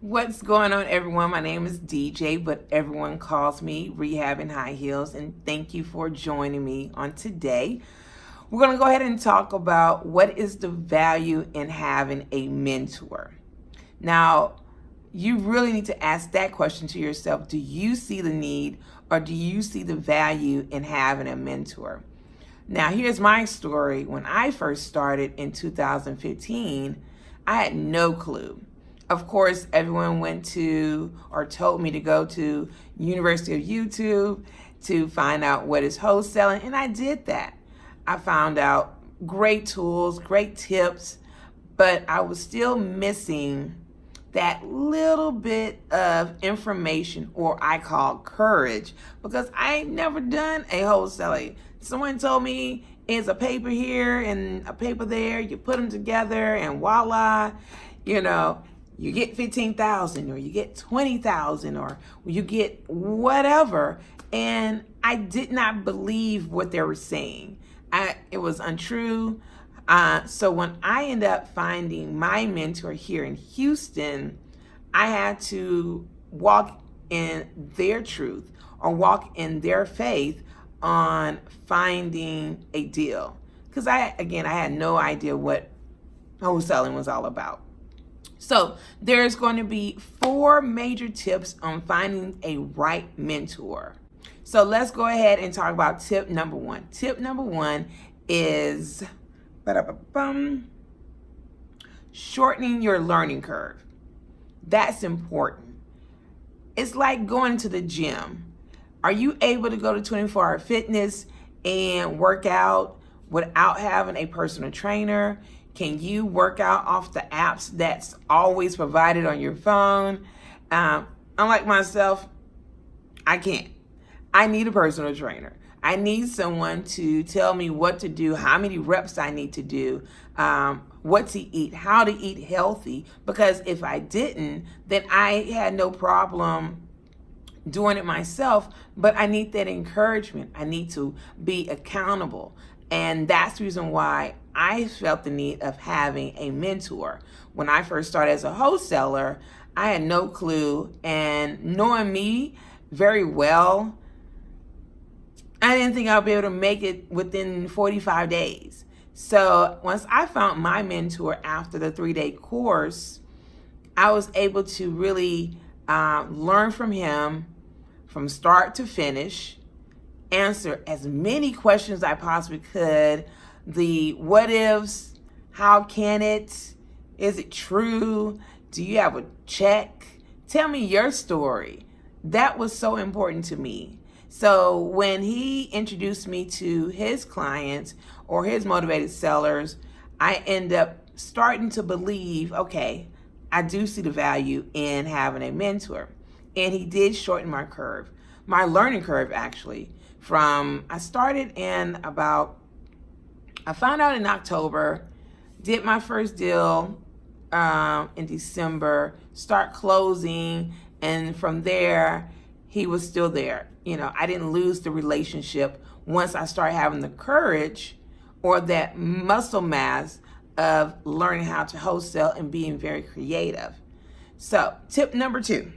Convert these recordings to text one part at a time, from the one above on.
What's going on, everyone? My name is DJ, but everyone calls me Rehabbing High Heels, and thank you for joining me on today. We're going to go ahead and talk about what is the value in having a mentor. Now, you really need to ask that question to yourself. Do you see the need, or do you see the value in having a mentor? Now, here's my story. When I first started in 2015, I had no clue. Of course, everyone went to or told me to go to University of YouTube to find out what is wholesaling, and I did that. I found out great tools, great tips, but I was still missing that little bit of information, or I call courage, because I ain't never done a wholesaling. Someone told me it's a paper here and a paper there, you put them together and voila, you get 15,000 or you get 20,000 or you get whatever. And I did not believe what they were saying. It was untrue. So when I ended up finding my mentor here in Houston, I had to walk in their truth or walk in their faith on finding a deal. Because I had no idea what wholesaling was all about. So there's going to be 4 major tips on finding a right mentor. So let's go ahead and talk about tip number 1. Tip number 1 is shortening your learning curve. That's important. It's like going to the gym. Are you able to go to 24-hour fitness and work out without having a personal trainer? Can you work out off the apps that's always provided on your phone? Unlike myself, I can't. I need a personal trainer. I need someone to tell me what to do, how many reps I need to do, what to eat, how to eat healthy. Because if I didn't, then I had no problem doing it myself, but I need that encouragement. I need to be accountable. And that's the reason why I felt the need of having a mentor. When I first started as a wholesaler, I had no clue. And knowing me very well, I didn't think I'd be able to make it within 45 days. So once I found my mentor after the 3-day course, I was able to really learn from him from start to finish, answer as many questions I possibly could, the what ifs, how can it, is it true, do you have a check, tell me your story. That was so important to me. So when he introduced me to his clients or his motivated sellers, I end up starting to believe, okay, I do see the value in having a mentor. And he did shorten my curve, my learning curve actually. I started I found out in October, did my first deal in December, start closing, and from there, he was still there. I didn't lose the relationship once I started having the courage or that muscle mass of learning how to wholesale and being very creative. So, tip number 2,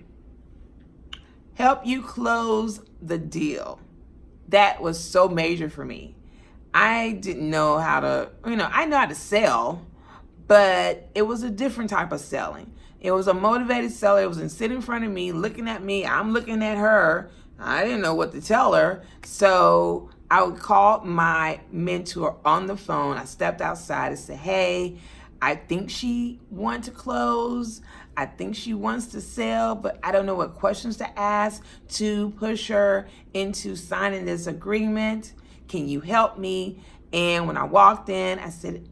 help you close the deal. That was so major for me. I didn't know how to, I know how to sell, but it was a different type of selling. It was a motivated seller. It was sitting in front of me, looking at me. I'm looking at her. I didn't know what to tell her. So I would call my mentor on the phone. I stepped outside and said, hey, I think she wants to close. I think she wants to sell, but I don't know what questions to ask to push her into signing this agreement. Can you help me? And when I walked in,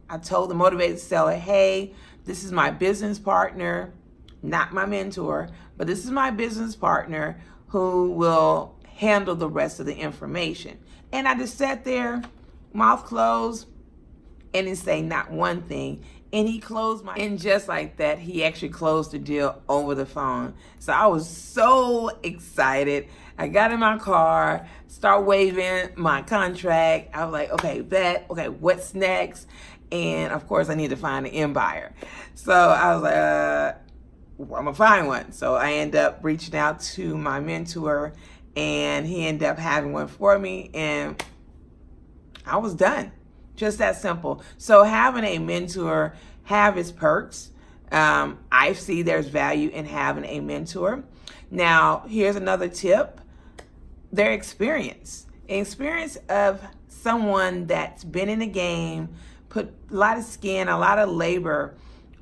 I told the motivated seller, hey, this is my business partner, not my mentor, but this is my business partner who will handle the rest of the information. And I just sat there, mouth closed, and didn't say not one thing. And he closed and just like that, he actually closed the deal over the phone. So I was so excited. I got in my car, start waving my contract. I was like, okay, what's next? And of course I need to find an end buyer. So I was like, I'm gonna find one. So I end up reaching out to my mentor, and he ended up having one for me, and I was done. Just that simple. So having a mentor have its perks. I see there's value in having a mentor. Now, here's another tip. Their experience of someone that's been in the game, put a lot of skin, a lot of labor,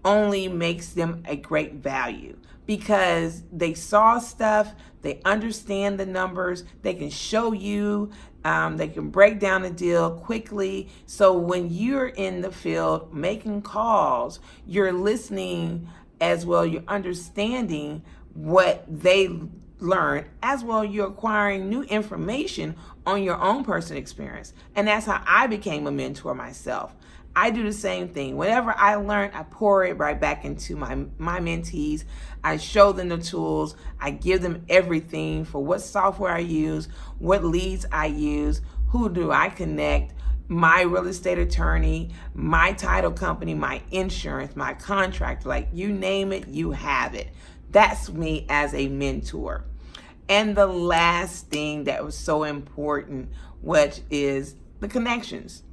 only makes them a great value because they saw stuff, they understand the numbers, they can show you, they can break down the deal quickly. So when you're in the field making calls, you're listening as well, you're understanding what they learn, as well you're acquiring new information on your own personal experience. And that's how I became a mentor myself. I do the same thing. Whatever I learn, I pour it right back into my mentees. I show them the tools. I give them everything for what software I use, what leads I use, who do I connect, my real estate attorney, my title company, my insurance, my contract, like you name it, you have it. That's me as a mentor. And the last thing that was so important, which is the connections.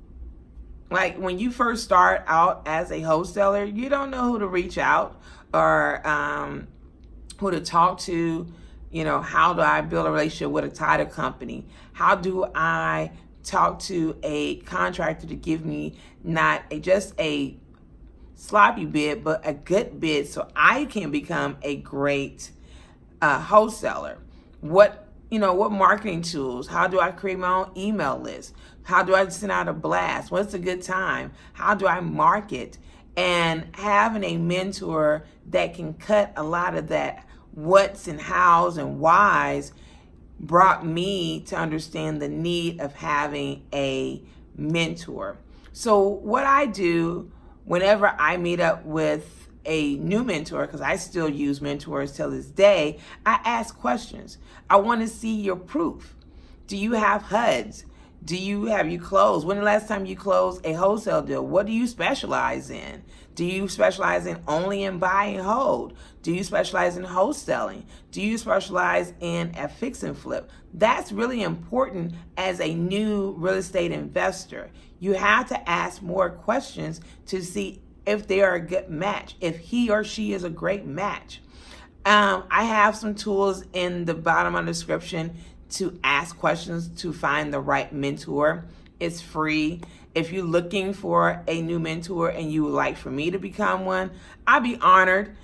Like when you first start out as a wholesaler, you don't know who to reach out or who to talk to. You know, how do I build a relationship with a title company? How do I talk to a contractor to give me not just a sloppy bid, but a good bid so I can become a great wholesaler? What marketing tools? How do I create my own email list? How do I send out a blast? What's a good time? How do I market? And having a mentor that can cut a lot of that what's and how's and why's brought me to understand the need of having a mentor. So what I do whenever I meet up with a new mentor, because I still use mentors till this day, I ask questions. I want to see your proof. Do you have HUDs? Have you closed? When the last time you closed a wholesale deal? What do you specialize in? Do you specialize in only in buy and hold? Do you specialize in wholesaling? Do you specialize in a fix and flip? That's really important as a new real estate investor. You have to ask more questions to see if they are a good match, if he or she is a great match. I have some tools in the bottom of the description to ask questions to find the right mentor. It's free. If you're looking for a new mentor and you would like for me to become one, I'd be honored.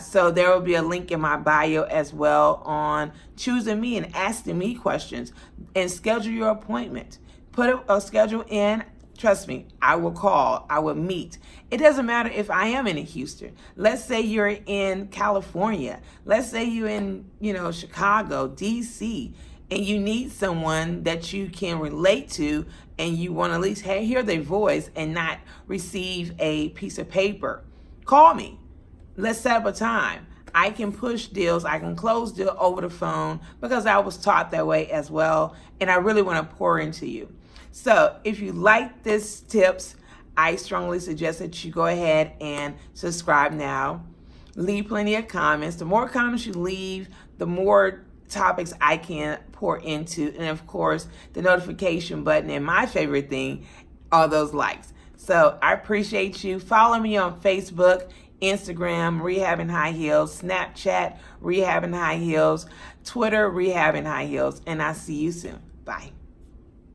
So there will be a link in my bio as well on choosing me and asking me questions, and schedule your appointment. Put a schedule in. Trust me, I will call, I will meet. It doesn't matter if I am in Houston. Let's say you're in California. Let's say you're in, Chicago, DC, and you need someone that you can relate to, and you want to at least hear their voice and not receive a piece of paper. Call me. Let's set up a time. I can push deals, I can close deals over the phone because I was taught that way as well, and I really want to pour into you. So if you like this tips, I strongly suggest that you go ahead and subscribe now. Leave plenty of comments. The more comments you leave, the more topics I can pour into. And of course, the notification button, and my favorite thing are those likes. So I appreciate you. Follow me on Facebook, Instagram, Rehabbing High Heels, Snapchat, Rehabbing High Heels, Twitter, Rehabbing High Heels, and I'll see you soon. Bye.